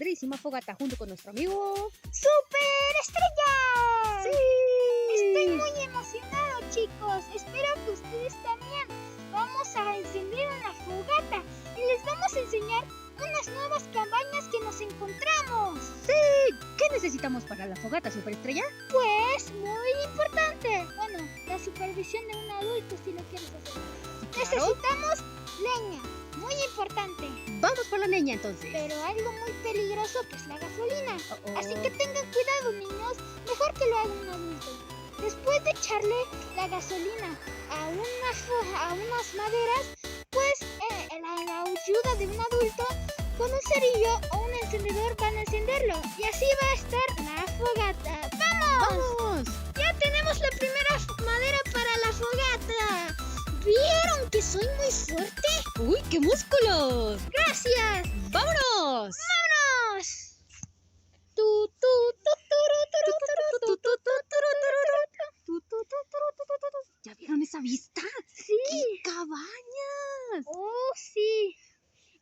padrísima fogata junto con nuestro amigo ¡Super Estrella! ¡Sí! Estoy muy emocionado, chicos. Espero que ustedes también. Vamos a encender una fogata y les vamos a enseñar unas nuevas cabañas que nos encontramos. ¡Sí! ¿Qué necesitamos para la fogata, Superestrella? Pues muy importante. Bueno, la supervisión de un adulto si lo quieres hacer. Necesitamos leña, muy importante. Vamos por la leña entonces. Pero algo muy peligroso que es la gasolina. Oh. Así que tengan cuidado, niños. Mejor que lo haga un adulto. Después de echarle la gasolina a unas maderas, pues la ayuda de un adulto con un cerillo o un encendedor van a encenderlo. Y así va a estar la fogata. ¡Vamos! ¡Vamos! Ya tenemos la primera madera para la fogata. ¿Vieron que soy muy fuerte? ¡Uy, qué músculos! ¡Gracias! ¡Vámonos! ¡Vámonos! ¿Ya vieron esa vista? Sí. ¡Qué cabañas! Oh, sí.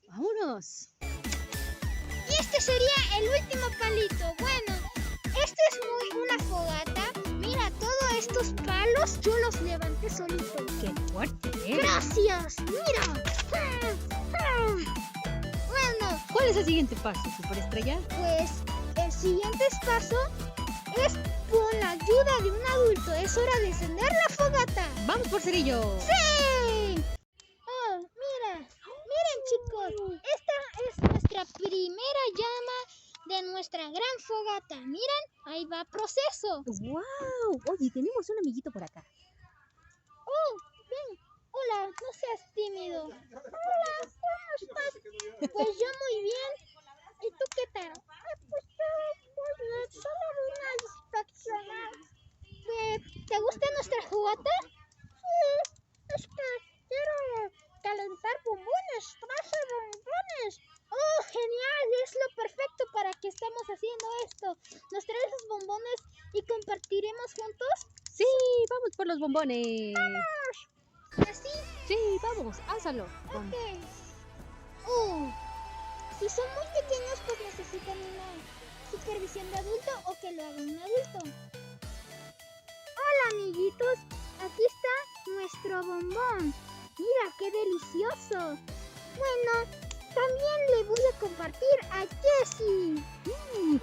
¡Vámonos! Y este sería el último palito. Bueno, este es muy una fogata. Mira, todos estos palos yo los levanté solito. ¡Qué fuerte! ¡Gracias! ¡Mira! Bueno, ¿Cuál es el siguiente paso, Superestrella? pues el siguiente paso es con la ayuda de un adulto. Es hora de encender la fogata. ¡Vamos por cerillo! ¡Sí! Oh, miren, chicos, esta es nuestra primera llama de nuestra gran fogata. Miren, ahí va proceso. ¡Wow! Oye, tenemos un amiguito por acá. Oh, ven, hola, no seas tímido. Hola, ¿cómo estás? Pues yo muy bien. ¿Y tú qué tal? Pues yo muy bien, solo vine a inspeccionar. ¿Te gusta nuestra fogata? Sí, es que quiero calentar bombones, traje bombones. ¡Oh, genial! Es lo perfecto para que estamos haciendo esto. ¿Nos traes los bombones y compartiremos juntos? ¡Sí! ¡Vamos por los bombones! ¿Así? ¡Sí, vamos! ¡Hazlo! Ok. Si son muy pequeños, pues necesitan una supervisión de adulto o que lo haga un adulto. Hola, amiguitos. Aquí está nuestro bombón. Mira, qué delicioso. Bueno, también le voy a compartir a Jessie.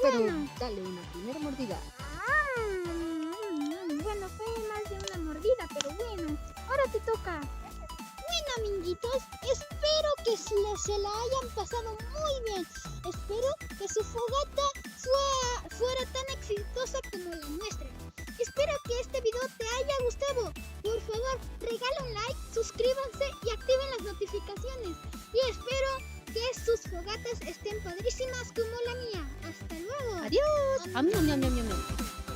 Pero Bueno. dale una primera mordida. Bueno, fue más de una mordida, pero bueno. Ahora te toca. Bueno, amiguitos, espero que se la hayan pasado muy bien. Espero que su fogata fuera tan exitosa como la nuestra. Espero que este video te haya gustado. Por favor, regala un like, suscríbanse y activen las notificaciones. Y espero que sus fogatas estén padrísimas como la mía. Hasta luego. ¡Adiós! ¡Am, ñam, ñam, ñam, ñam!